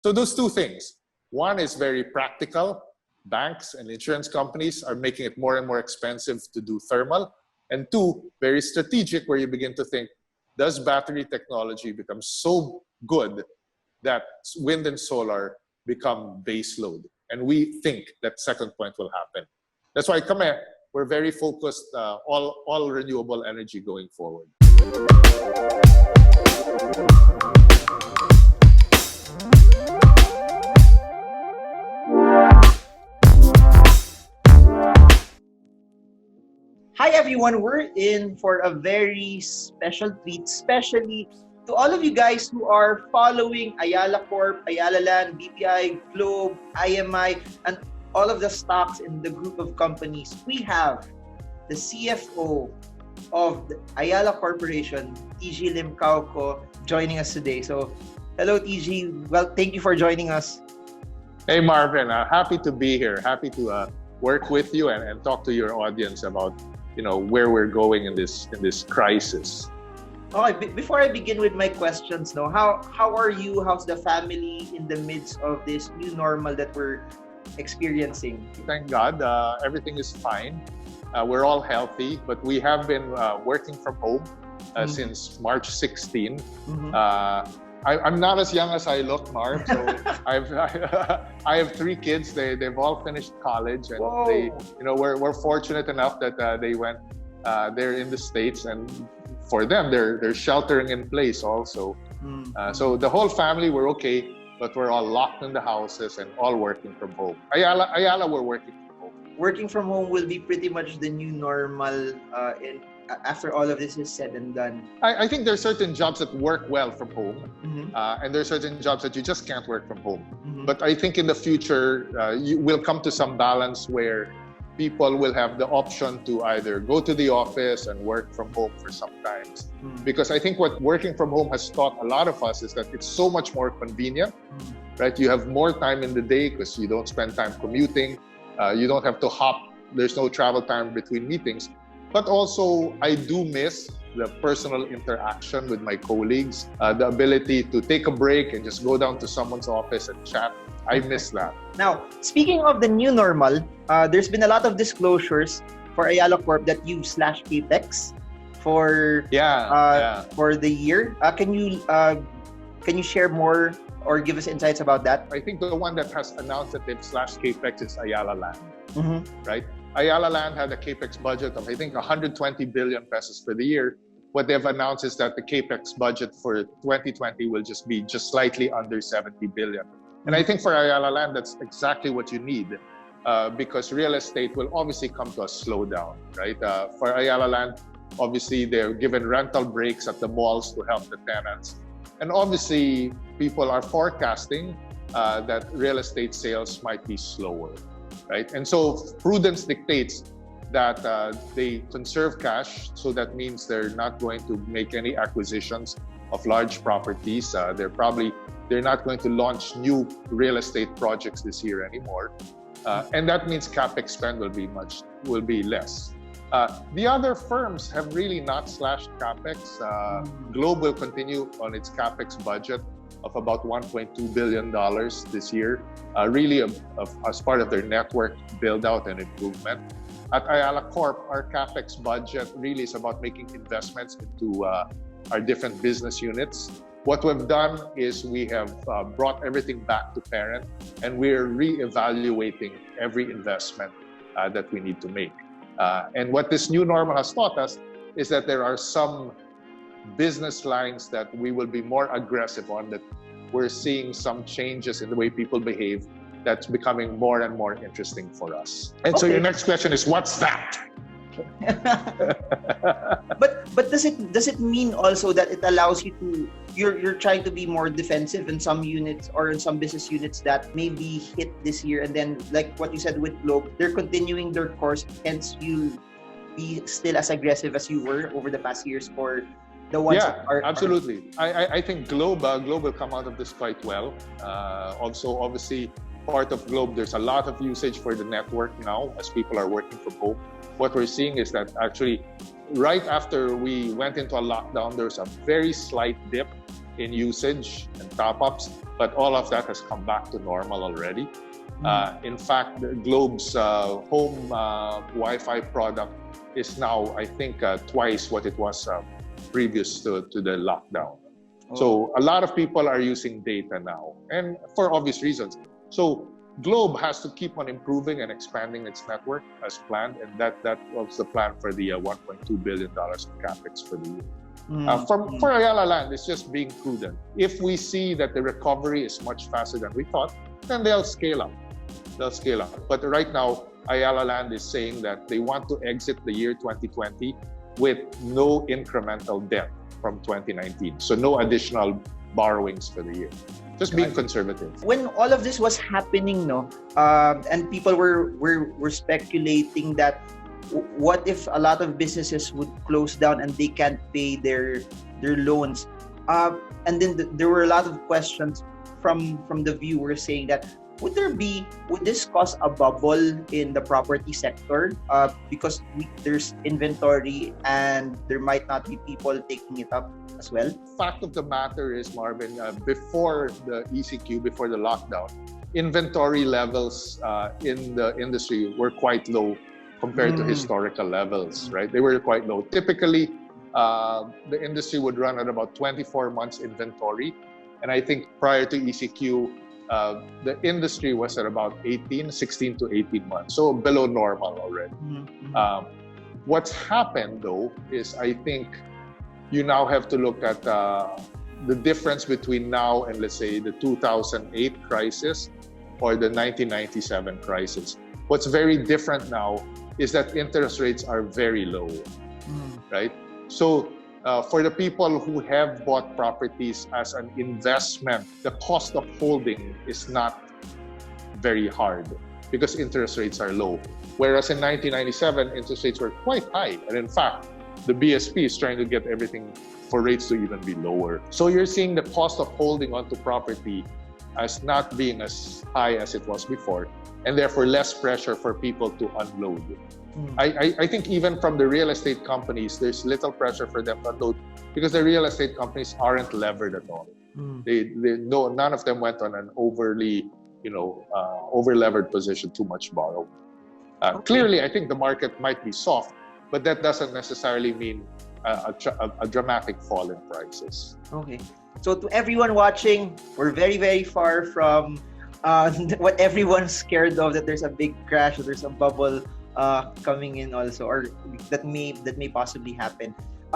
So those two things. One is very practical. Banks and insurance companies are making it more and more expensive to do thermal. And two, very strategic, where you begin to think, does battery technology become so good that wind and solar become base load? And we think that second point will happen. That's why we're very focused all renewable energy going forward. Hi everyone, we're in for a very special treat, especially to all of you guys who are following Ayala Corp, Ayala Land, BPI, Globe, IMI, and all of the stocks in the group of companies. We have the CFO of the Ayala Corporation, TG Limcaogo, joining us today. So, hello TG, well, thank you for joining us. Hey Marvin, happy to be here. Happy to work with you and talk to your audience about where we're going in this crisis. Okay, before I begin with my questions, how are you? How's the family in the midst of this new normal that we're experiencing? Thank God, everything is fine. We're all healthy, but we have been working from home since March 16. I'm not as young as I look, Marv. So I have 3 kids. They've all finished college, and we're fortunate enough that they went. They're in the States, and for them, they're sheltering in place also. So the whole family, we're okay, but we're all locked in the houses and all working from home. Ayala, we're working from home. Working from home will be pretty much the new normal after all of this is said and done. I think there are certain jobs that work well from home, and there are certain jobs that you just can't work from home. But I think in the future, you will come to some balance where people will have the option to either go to the office and work from home for some times. Because I think what working from home has taught a lot of us is that it's so much more convenient, right? You have more time in the day because you don't spend time commuting. You don't have to hop. There's no travel time between meetings. But also, I do miss the personal interaction with my colleagues, the ability to take a break and just go down to someone's office and chat. I miss that. Now, speaking of the new normal, there's been a lot of disclosures for Ayala Corp that you slash capex for the year. Can you share more or give us insights about that? I think the one that has announced that they've slashed capex is Ayala Land, right? Ayala Land had a capex budget of, I think, 120 billion pesos for the year. What they've announced is that the capex budget for 2020 will just be slightly under 70 billion. And I think for Ayala Land, that's exactly what you need because real estate will obviously come to a slowdown, right? For Ayala Land, obviously, they're given rental breaks at the malls to help the tenants. And obviously, people are forecasting that real estate sales might be slower. Right? And so prudence dictates that they conserve cash. So that means they're not going to make any acquisitions of large properties. They're not going to launch new real estate projects this year anymore. And that means capex spend will be less. The other firms have really not slashed capex. Globe will continue on its capex budget of about $1.2 billion this year, really as part of their network build-out and improvement. At Ayala Corp, our capex budget really is about making investments into our different business units. What we've done is we have brought everything back to parent, and we're re-evaluating every investment that we need to make. And what this new normal has taught us is that there are some business lines that we will be more aggressive on, that we're seeing some changes in the way people behave that's becoming more and more interesting for us. And so your next question is, what's that? but does it mean also that it allows you to you're trying to be more defensive in some units or in some business units that may be hit this year, and then like what you said with Globe, they're continuing their course, hence you be still as aggressive as you were over the past years for the ones that are absolutely. I think Globe will come out of this quite well. Also, obviously, part of Globe, there's a lot of usage for the network now as people are working from home. What we're seeing is that actually, right after we went into a lockdown, there was a very slight dip in usage and top-ups, but all of that has come back to normal already. In fact, Globe's home Wi-Fi product is now, I think, twice what it was previous to the lockdown. So a lot of people are using data now, and for obvious reasons. So Globe has to keep on improving and expanding its network as planned, and that was the plan for the $1.2 billion of capex for the year. For Ayala Land, it's just being prudent. If we see that the recovery is much faster than we thought, then they'll scale up. But right now, Ayala Land is saying that they want to exit the year 2020 with no incremental debt from 2019. So no additional borrowings for the year. Just being conservative. When all of this was happening, and people were speculating that what if a lot of businesses would close down and they can't pay their loans, and then there were a lot of questions from the viewers saying that would this cause a bubble in the property sector because there's inventory and there might not be people taking it up as well? Fact of the matter is, Marvin, before the ECQ, before the lockdown, inventory levels in the industry were quite low compared to historical levels, right? They were quite low. Typically, the industry would run at about 24 months inventory. And I think prior to ECQ, the industry was at about 16 to 18 months, so below normal already. What's happened, though, is I think you now have to look at the difference between now and, let's say, the 2008 crisis or the 1997 crisis. What's very different now is that interest rates are very low, right? So for the people who have bought properties as an investment, the cost of holding is not very hard because interest rates are low. Whereas in 1997, interest rates were quite high. And in fact, the BSP is trying to get everything for rates to even be lower. So you're seeing the cost of holding onto property as not being as high as it was before, and therefore less pressure for people to unload. I think even from the real estate companies, there's little pressure for them to unload because the real estate companies aren't levered at all. None of them went on an overly, over-levered position, too much borrow. Clearly, I think the market might be soft, but that doesn't necessarily mean a dramatic fall in prices. Okay. So to everyone watching, we're very, very far from what everyone's scared of, that there's a big crash or there's a bubble coming in also, or that may possibly happen.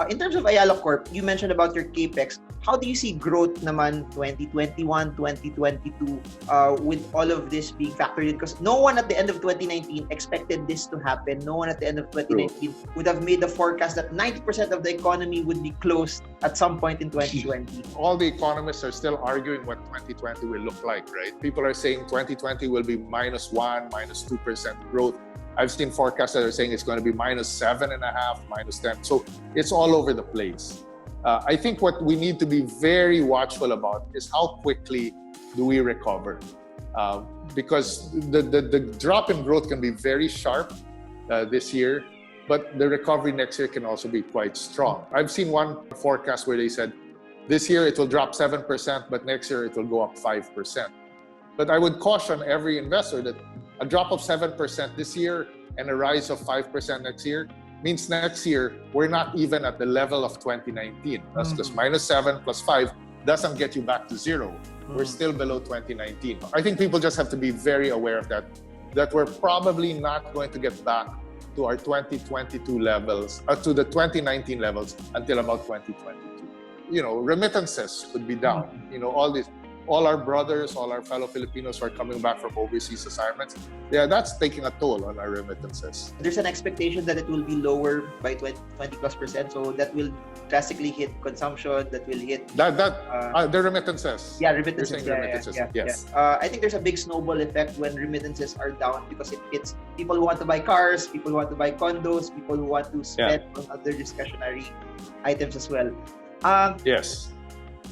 In terms of Ayala Corp, you mentioned about your capex. How do you see growth naman 2021, 2022 with all of this being factored in? Because no one at the end of 2019 expected this to happen. No one at the end of 2019 would have made the forecast that 90% of the economy would be closed at some point in 2020. All the economists are still arguing what 2020 will look like, right? People are saying 2020 will be -1%, -2% growth. I've seen forecasts that are saying it's going to be -7.5%, -10%. So it's all over the place. I think what we need to be very watchful about is how quickly do we recover. Because the drop in growth can be very sharp this year, but the recovery next year can also be quite strong. I've seen one forecast where they said, this year it will drop 7%, but next year it will go up 5%. But I would caution every investor that a drop of 7% this year and a rise of 5% next year means next year we're not even at the level of 2019. That's because -7 + 5 doesn't get you back to zero. We're still below 2019. I think people just have to be very aware of that we're probably not going to get back to our 2022 levels, to the 2019 levels until about 2022. Remittances could be down. All our brothers, all our fellow Filipinos who are coming back from overseas assignments, that's taking a toll on our remittances. There's an expectation that it will be lower by 20+%, so that will drastically hit consumption, that will hit... the remittances. Yeah, remittances. Yes. I think there's a big snowball effect when remittances are down because it hits people who want to buy cars, people who want to buy condos, people who want to spend on other discretionary items as well. Yes.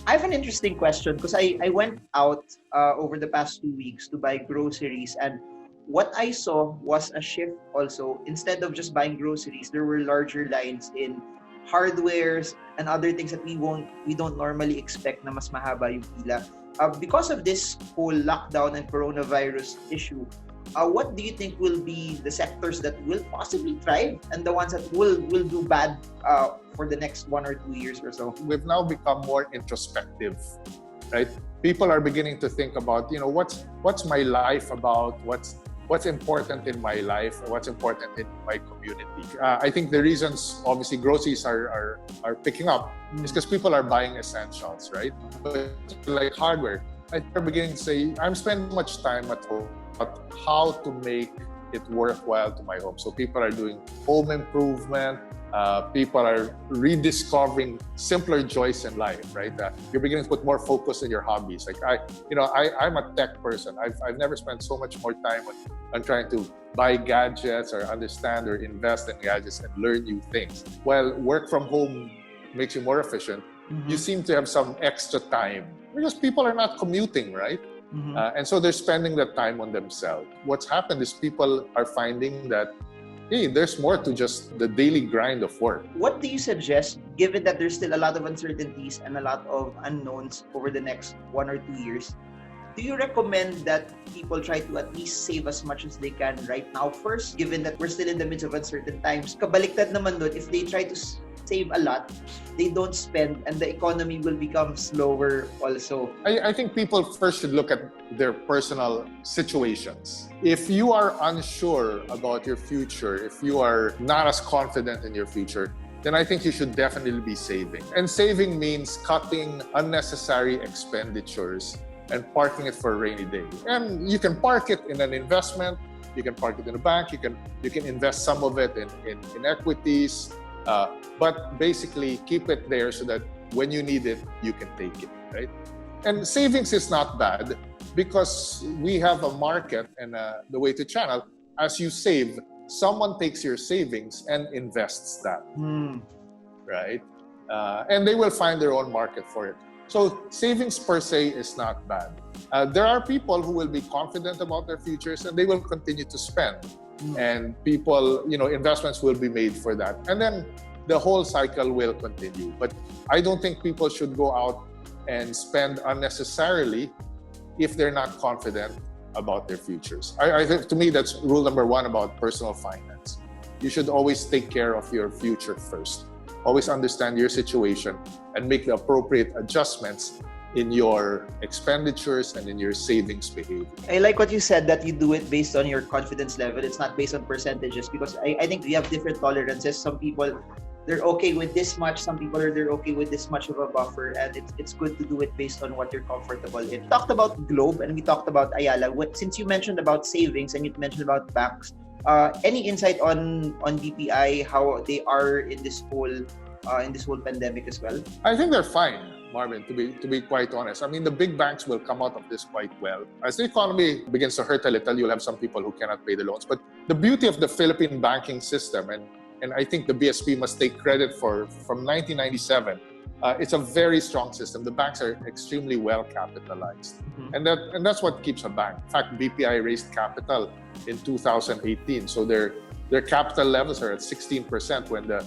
I have an interesting question because I went out over the past 2 weeks to buy groceries, and what I saw was a shift also. Instead of just buying groceries, there were larger lines in hardwares, and other things that we don't normally expect na mas mahaba yung pila. Because of this whole lockdown and coronavirus issue, what do you think will be the sectors that will possibly thrive and the ones that will do bad for the next 1 or 2 years or so? We've now become more introspective, right? People are beginning to think about, what's my life about? What's important in my life? What's important in my community? I think the reasons, obviously, groceries are picking up is because people are buying essentials, right? But like hardware, I'm beginning to say, I'm spending much time at home, but how to make it worthwhile to my home. So people are doing home improvement. People are rediscovering simpler joys in life, right? You're beginning to put more focus on your hobbies. Like I'm a tech person. I've never spent so much more time on trying to buy gadgets or understand or invest in gadgets and learn new things. While work from home makes you more efficient, you seem to have some extra time because people are not commuting, right? And so they're spending that time on themselves. What's happened is people are finding that, hey, there's more to just the daily grind of work. What do you suggest, given that there's still a lot of uncertainties and a lot of unknowns over the next 1 or 2 years? Do you recommend that people try to at least save as much as they can right now first, given that we're still in the midst of uncertain times? Kabaliktad naman doon, if they try to save a lot, they don't spend, and the economy will become slower also. I think people first should look at their personal situations. If you are unsure about your future, if you are not as confident in your future, then I think you should definitely be saving. And saving means cutting unnecessary expenditures and parking it for a rainy day. And you can park it in an investment, you can park it in a bank, you can invest some of it in equities, but basically keep it there so that when you need it, you can take it, right? And savings is not bad because we have a market and the way to channel, as you save, someone takes your savings and invests that, right? And they will find their own market for it. So savings per se is not bad. There are people who will be confident about their futures and they will continue to spend. And people, investments will be made for that. And then the whole cycle will continue. But I don't think people should go out and spend unnecessarily if they're not confident about their futures. I think, to me, that's rule number 1 about personal finance. You should always take care of your future first. Always understand your situation and make the appropriate adjustments in your expenditures and in your savings behavior. I like what you said, that you do it based on your confidence level. It's not based on percentages, because I think we have different tolerances. Some people, they're okay with this much. Some people they're okay with this much of a buffer, and it's good to do it based on what you're comfortable in. We talked about Globe and we talked about Ayala. Since you mentioned about savings and you mentioned about banks, any insight on BPI, how they are in this whole pandemic as well? I think they're fine, Marvin, to be quite honest. I mean, the big banks will come out of this quite well. As the economy begins to hurt a little, you'll have some people who cannot pay the loans. But the beauty of the Philippine banking system, and I think the BSP must take credit from 1997, it's a very strong system. The banks are extremely well capitalized. And that's what keeps a bank. In fact, BPI raised capital in 2018. So their capital levels are at 16% when the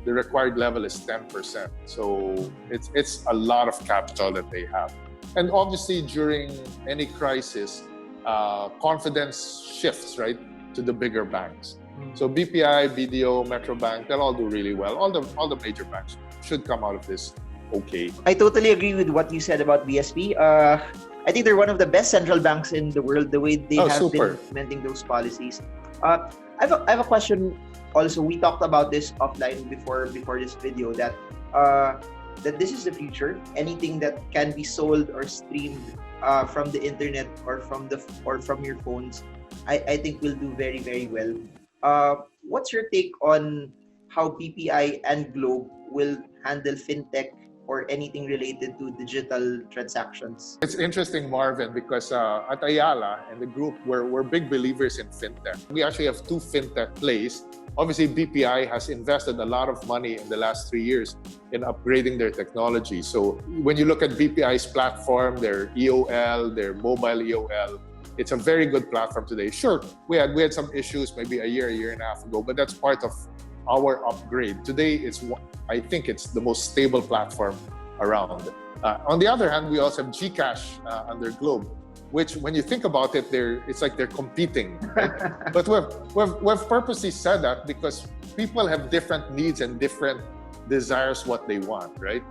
required level is 10%. So it's a lot of capital that they have. And obviously during any crisis, confidence shifts, right, to the bigger banks. So BPI, BDO, Metro Bank, they'll all do really well. All the major banks should come out of this okay. I totally agree with what you said about BSP. I think they're one of the best central banks in the world, the way they have been implementing those policies. I have a question also. We talked about this offline before this video, that this is the future. Anything that can be sold or streamed from the internet or from your phones, I think will do very, very well. What's your take on how BPI and Globe will handle fintech or anything related to digital transactions? It's interesting, Marvin, because at Ayala and the group, we're big believers in fintech. We actually have 2 fintech plays. Obviously, BPI has invested a lot of money in the last 3 years in upgrading their technology. So when you look at BPI's platform, their EOL, their mobile EOL, it's a very good platform today. Sure, we had some issues maybe a year and a half ago, but that's part of our upgrade. Today, it's I think it's the most stable platform around. On the other hand, we also have GCash under Globe, which when you think about it, it's like they're competing. Right? But we've purposely said that because people have different needs and different desires what they want, right?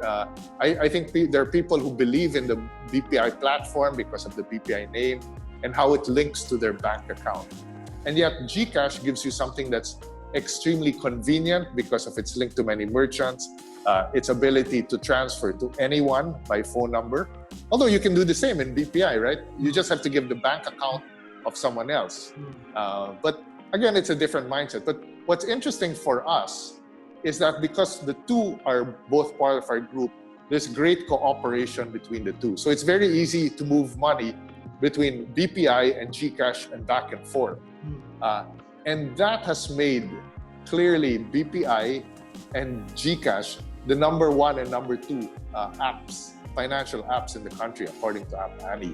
I think there are people who believe in the BPI platform because of the BPI name and how it links to their bank account. And yet GCash gives you something that's extremely convenient because of its link to many merchants, its ability to transfer to anyone by phone number. Although you can do the same in BPI, right? You just have to give the bank account of someone else. But again, it's a different mindset. But what's interesting for us is that because the two are both part of our group, there's great cooperation between the two. So it's very easy to move money between BPI and GCash and back and forth. And that has made clearly BPI and GCash the number one and number two financial apps in the country, according to App Annie,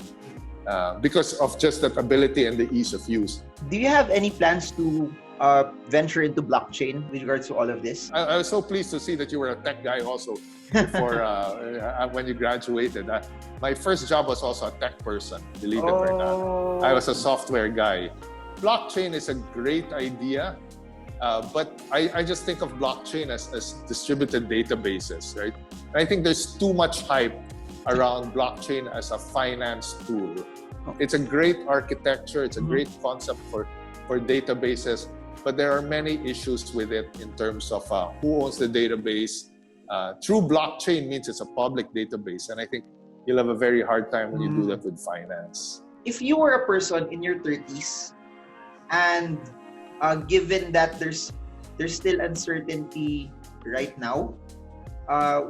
because of just that ability and the ease of use. Do you have any plans to venture into blockchain with regards to all of this? I was so pleased to see that you were a tech guy also before when you graduated. My first job was also a tech person, believe it or not. I was a software guy. Blockchain is a great idea, but I just think of blockchain as distributed databases, right? And I think there's too much hype around blockchain as a finance tool. It's a great architecture, it's a great concept for databases, but there are many issues with it in terms of who owns the database. True blockchain means it's a public database, and I think you'll have a very hard time when you do that with finance. If you were a person in your 30s, and given that there's still uncertainty right now,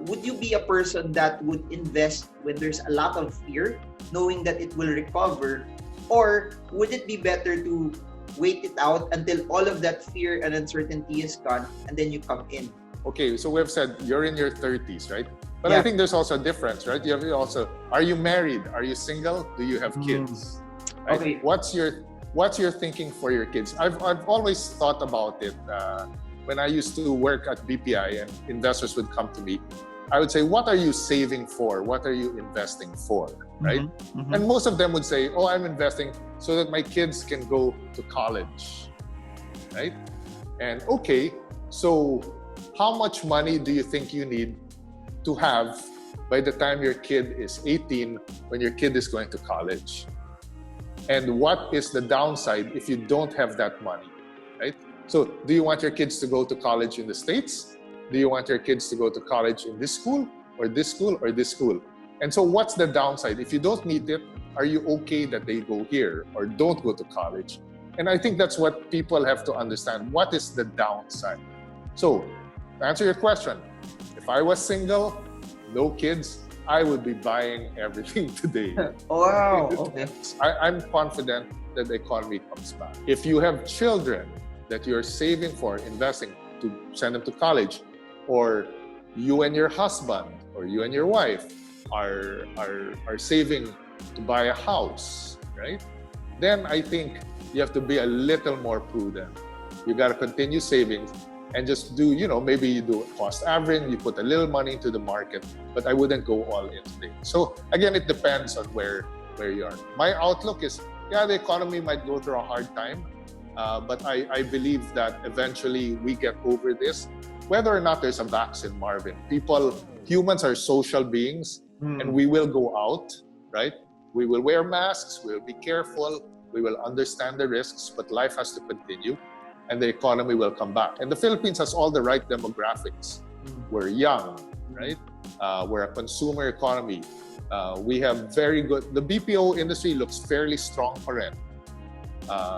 would you be a person that would invest when there's a lot of fear, knowing that it will recover? Or would it be better to wait it out until all of that fear and uncertainty is gone and then you come in? Okay, so we've said you're in your 30s, right? But I think there's also a difference, right? You have also, are you married? Are you single? Do you have kids? Right? Okay. What's your thinking for your kids? I've always thought about it when I used to work at BPI and investors would come to me. I would say, what are you saving for? What are you investing for? Right? And most of them would say, oh, I'm investing so that my kids can go to college. Right? And okay, so how much money do you think you need to have by the time your kid is 18 when your kid is going to college? And what is the downside if you don't have that money, right? So do you want your kids to go to college in the States? Do you want your kids to go to college in this school or this school or this school? And so what's the downside? If you don't need it, are you okay that they go here or don't go to college? And I think that's what people have to understand. What is the downside? So to answer your question, if I was single, no kids, I would be buying everything today. Wow, okay. I'm confident that the economy comes back. If you have children that you're saving for, investing to send them to college, or you and your husband or you and your wife are saving to buy a house, right? Then I think you have to be a little more prudent. You got to continue saving and just do, maybe you do cost averaging, you put a little money into the market, but I wouldn't go all in today. So again, it depends on where you are. My outlook is, the economy might go through a hard time, but I believe that eventually we get over this, whether or not there's a vaccine, Marvin. Humans are social beings, and we will go out, right? We will wear masks, we'll be careful, we will understand the risks, but life has to continue. And the economy will come back. And the Philippines has all the right demographics. We're young, right? We're a consumer economy. We have very good, the BPO industry looks fairly strong for it.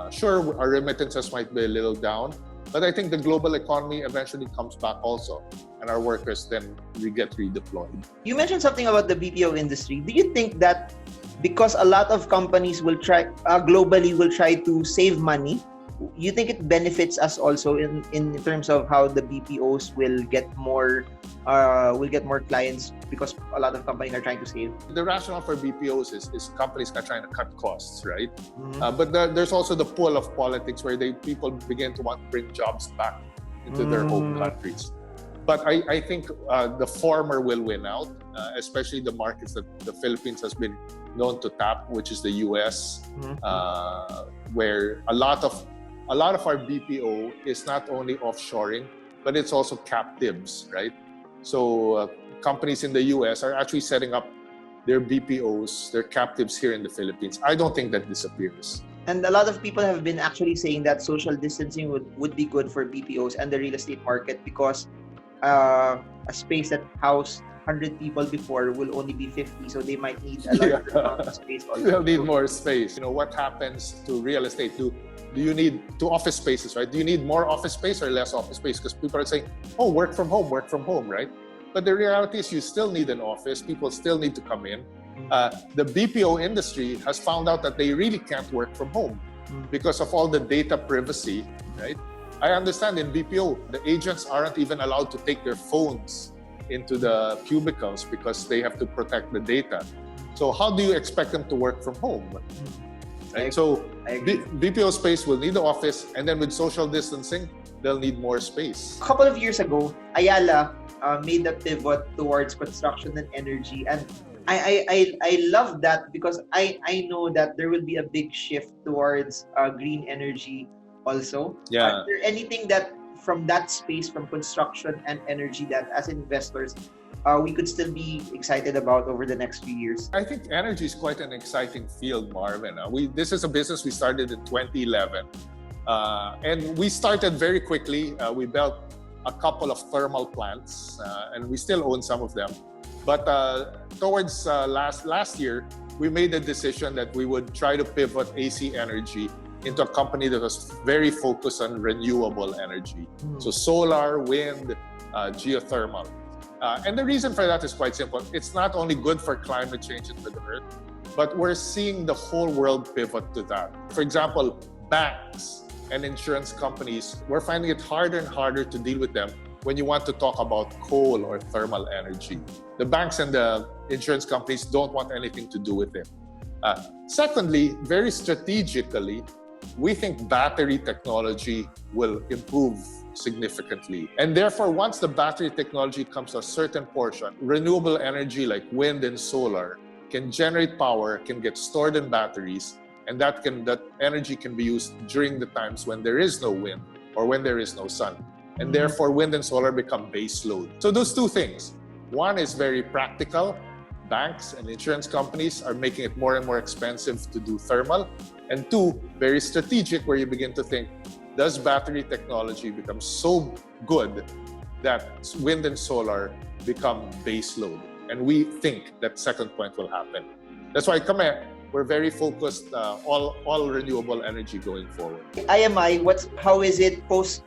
Sure, our remittances might be a little down, but I think the global economy eventually comes back also. And our workers then get redeployed. You mentioned something about the BPO industry. Do you think that because a lot of companies will try, globally will try to save money, you think it benefits us also in terms of how the BPOs will get more clients because a lot of companies are trying to save? The rationale for BPOs is companies are trying to cut costs, right? But there's also the pull of politics where people begin to want to bring jobs back into their home countries. But I think the former will win out, especially the markets that the Philippines has been known to tap, which is the US, where a lot of our BPO is not only offshoring, but it's also captives, right? So companies in the US are actually setting up their BPOs, their captives here in the Philippines. I don't think that disappears. And a lot of people have been actually saying that social distancing would be good for BPOs and the real estate market, because a space that housed 100 people before will only be 50, so they might need a larger amount of space. They'll need more space. You know, what happens to real estate? Do you need to office spaces, right? Do you need more office space or less office space? Because people are saying, oh, work from home, right? But the reality is you still need an office. People still need to come in. The BPO industry has found out that they really can't work from home because of all the data privacy, right? I understand in BPO, the agents aren't even allowed to take their phones into the cubicles because they have to protect the data. So how do you expect them to work from home? Right? So BPO space will need the office, and then with social distancing, they'll need more space. A couple of years ago, Ayala made the pivot towards construction and energy, and I love that because I know that there will be a big shift towards green energy also. Yeah. Is there anything that from that space, from construction and energy, that as investors we could still be excited about over the next few years? I think energy is quite an exciting field, Marvin. This is a business we started in 2011. And we started very quickly. We built a couple of thermal plants, and we still own some of them. But towards last year, we made the decision that we would try to pivot AC Energy into a company that was very focused on renewable energy. So solar, wind, geothermal. And the reason for that is quite simple. It's not only good for climate change and for the earth, but we're seeing the whole world pivot to that. For example, banks and insurance companies, we're finding it harder and harder to deal with them when you want to talk about coal or thermal energy. The banks and the insurance companies don't want anything to do with it. Secondly, very strategically, we think battery technology will improve significantly. And therefore, once the battery technology comes to a certain portion, renewable energy like wind and solar can generate power, can get stored in batteries, and that energy can be used during the times when there is no wind or when there is no sun. And therefore, wind and solar become base load. So those two things. One is very practical. Banks and insurance companies are making it more and more expensive to do thermal. And two, very strategic, where you begin to think, does battery technology become so good that wind and solar become base load? And we think that second point will happen. That's why we're very focused all renewable energy going forward. IMI, how is it post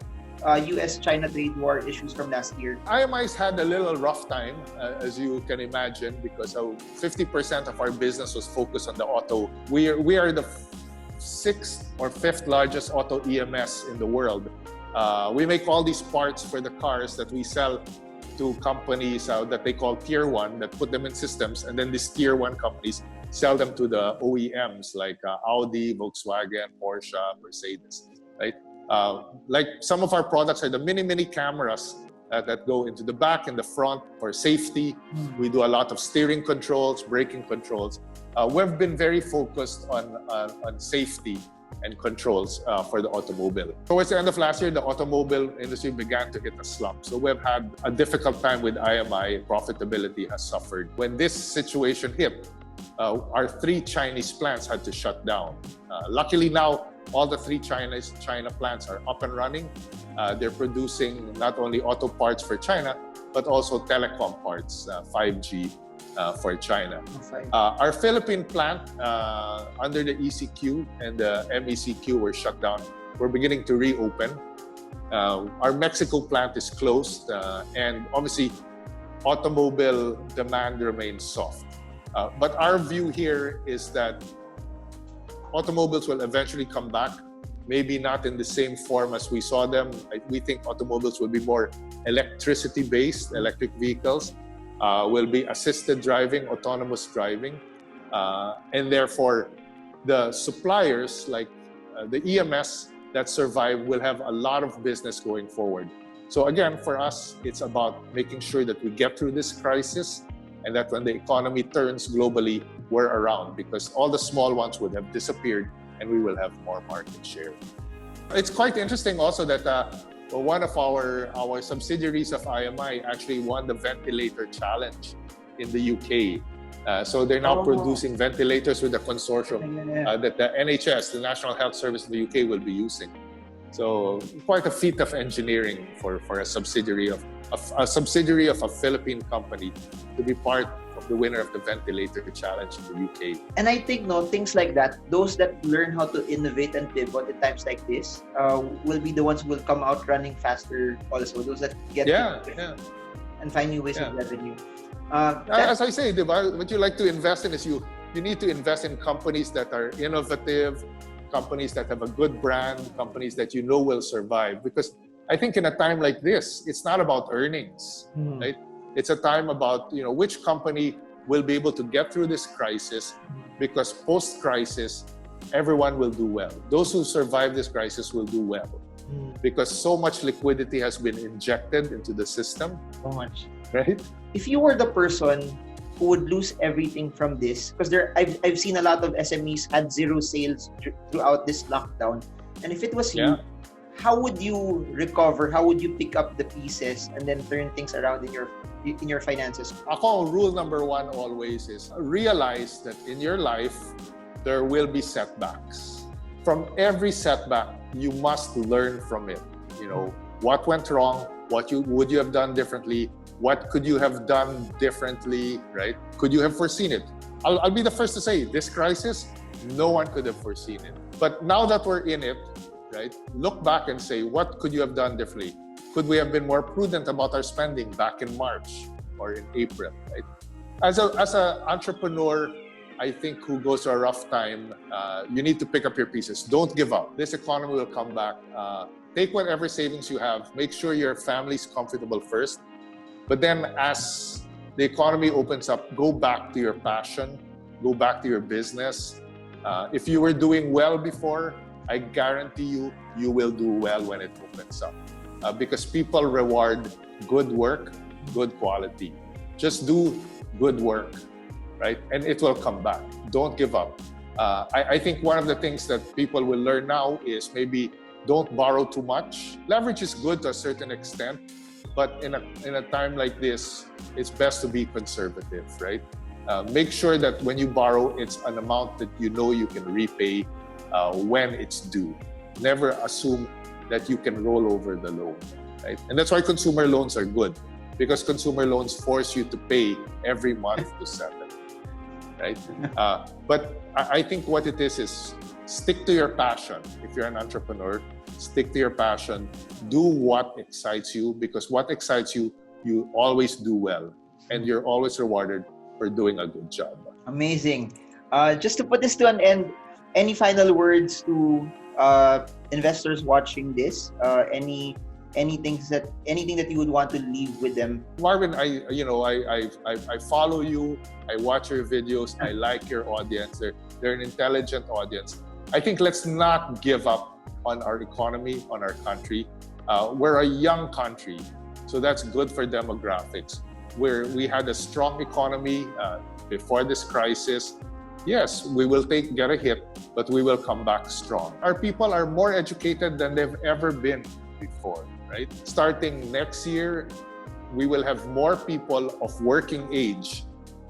US-China trade war issues from last year? IMI's had a little rough time, as you can imagine, because 50% of our business was focused on the auto. We are the 6th or 5th largest auto EMS in the world. We make all these parts for the cars that we sell to companies that they call Tier 1, that put them in systems, and then these Tier 1 companies sell them to the OEMs like Audi, Volkswagen, Porsche, Mercedes, right? Like some of our products are the mini cameras that go into the back and the front for safety. We do a lot of steering controls, braking controls. We've been very focused on safety and controls for the automobile. Towards the end of last year, the automobile industry began to hit a slump. So we've had a difficult time with IMI. Profitability has suffered. When this situation hit, our 3 Chinese plants had to shut down. Luckily now, all the 3 China plants are up and running. They're producing not only auto parts for China, but also telecom parts, 5G for China. Our Philippine plant under the ECQ and the MECQ were shut down. We're beginning to reopen. Our Mexico plant is closed, and obviously automobile demand remains soft. But our view here is that automobiles will eventually come back, maybe not in the same form as we saw them. We think automobiles will be more electricity-based. Electric vehicles will be assisted driving, autonomous driving. And therefore, the suppliers like the EMS that survive will have a lot of business going forward. So again, for us, it's about making sure that we get through this crisis and that when the economy turns globally, we're around, because all the small ones would have disappeared and we will have more market share. It's quite interesting also that one of our subsidiaries of IMI actually won the ventilator challenge in the UK. So they're now producing ventilators with a consortium that the NHS, the National Health Service in the UK, will be using. So quite a feat of engineering for a subsidiary of a Philippine company to be part of the winner of the ventilator challenge in the UK. And I think things like that, those that learn how to innovate and pivot at times like this, will be the ones who will come out running faster also. Those that get and find new ways of revenue. As I say, what you like to invest in is you need to invest in companies that are innovative, companies that have a good brand, companies that you know will survive. Because I think in a time like this, it's not about earnings, right? It's a time about, which company will be able to get through this crisis, because post-crisis, everyone will do well. Those who survive this crisis will do well, because so much liquidity has been injected into the system. So much. Right? If you were the person who would lose everything from this, because I've seen a lot of SMEs had zero sales throughout this lockdown, and if it was you, how would you recover? How would you pick up the pieces and then turn things around in your finances? Ako, rule number one always is realize that in your life there will be setbacks. From every setback, you must learn from it. What went wrong? What would you have done differently? What could you have done differently, right? Could you have foreseen it? I'll be the first to say, this crisis, no one could have foreseen it. But now that we're in it, right, look back and say, what could you have done differently? Could we have been more prudent about our spending back in March or in April, right? As an entrepreneur, I think, who goes through a rough time, you need to pick up your pieces. Don't give up. This economy will come back. Take whatever savings you have. Make sure your family's comfortable first. But then as the economy opens up, go back to your passion, go back to your business. If you were doing well before, I guarantee you will do well when it opens up. Because people reward good work, good quality. Just do good work, right? And it will come back. Don't give up. I think one of the things that people will learn now is maybe don't borrow too much. Leverage is good to a certain extent, but in a time like this, it's best to be conservative, right? Make sure that when you borrow, it's an amount that you know you can repay when it's due. Never assume that you can roll over the loan, right? And that's why consumer loans are good, because consumer loans force you to pay every month to settle, right? But I think what it is stick to your passion. If you're an entrepreneur, stick to your passion. Do what excites you, because what excites you, you always do well, and you're always rewarded for doing a good job. Amazing. Just to put this to an end, any final words to investors watching this? Anything that you would want to leave with them? Marvin, I follow you. I watch your videos. I like your audience. They're an intelligent audience. I think let's not give up on our economy, on our country. We're a young country, so that's good for demographics. We had a strong economy before this crisis. Yes, we will get a hit, but we will come back strong. Our people are more educated than they've ever been before, right? Starting next year, we will have more people of working age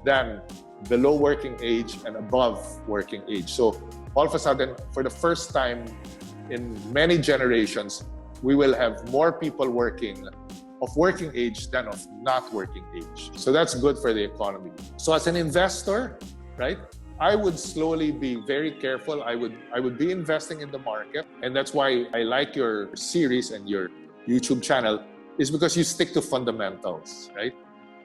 than below working age and above working age. So all of a sudden, for the first time in many generations, we will have more people of working age than of not working age. So that's good for the economy. So as an investor, right, I would slowly be very careful. I would be investing in the market. And that's why I like your series and your YouTube channel, is because you stick to fundamentals, right?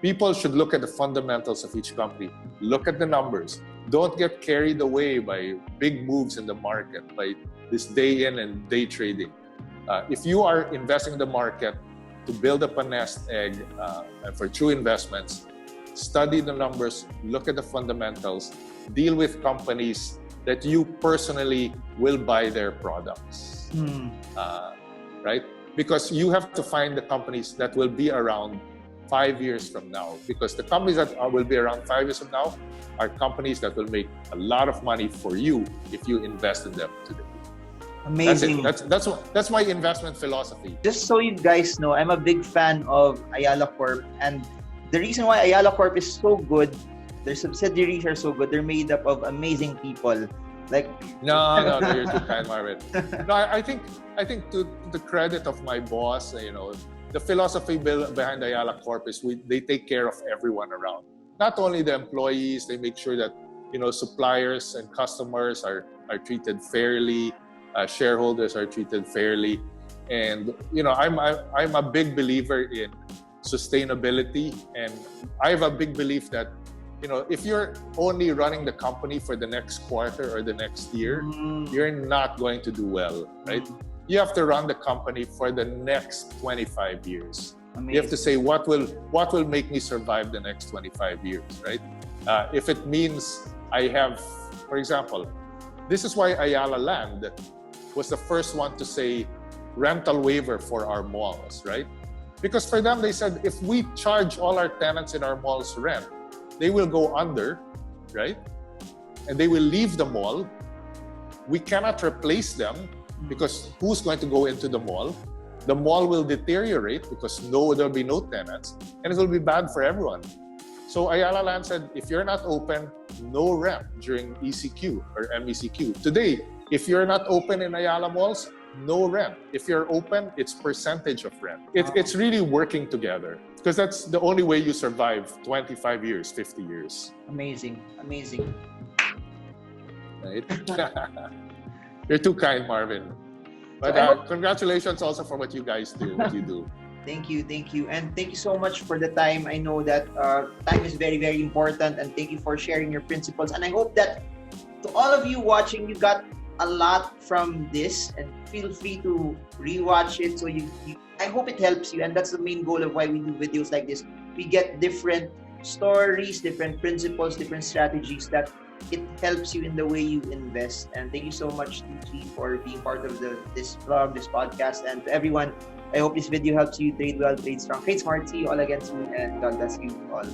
People should look at the fundamentals of each company. Look at the numbers. Don't get carried away by big moves in the market, by this day in and day trading. If you are investing in the market to build up a nest egg and for true investments, study the numbers, look at the fundamentals, deal with companies that you personally will buy their products, right? because you have to find the companies that will be around 5 years from now, because the companies that will be around 5 years from now are companies that will make a lot of money for you if you invest in them today. Amazing. That's my investment philosophy. Just so you guys know, I'm a big fan of Ayala Corp, and the reason why Ayala Corp is so good, their subsidiaries are so good, they're made up of amazing people. Like no, you're too kind, Marvin. No, I think to the credit of my boss, the philosophy behind Ayala Corp is they take care of everyone around. Not only the employees, they make sure that suppliers and customers are treated fairly, shareholders are treated fairly, and I'm a big believer in sustainability, and I have a big belief that if you're only running the company for the next quarter or the next year, you're not going to do well, right? You have to run the company for the next 25 years. Amazing. You have to say, what will make me survive the next 25 years, right? If it means I have, for example, this is why Ayala Land was the first one to say rental waiver for our malls, right? Because for them, they said, if we charge all our tenants in our malls rent, they will go under, right? And they will leave the mall. We cannot replace them because who's going to go into the mall? The mall will deteriorate because there'll be no tenants, and it will be bad for everyone. So Ayala Land said, if you're not open, no rent during ECQ or MECQ. Today, if you're not open in Ayala malls, no rent. If you're open, it's percentage of rent. It's really working together, because that's the only way you survive 25 years, 50 years. Amazing. Right? You're too kind, Marvin. But congratulations also for what you guys do, what you do. Thank you. And thank you so much for the time. I know that time is very, very important, and thank you for sharing your principles. And I hope that to all of you watching, you got a lot from this, and feel free to rewatch it. So I hope it helps you, and that's the main goal of why we do videos like this. We get different stories, different principles, different strategies that it helps you in the way you invest. And thank you so much, TG, for being part of this vlog, this podcast. And to everyone, I hope this video helps you trade well, trade strong, trade smart. See you all again soon, and God bless you all.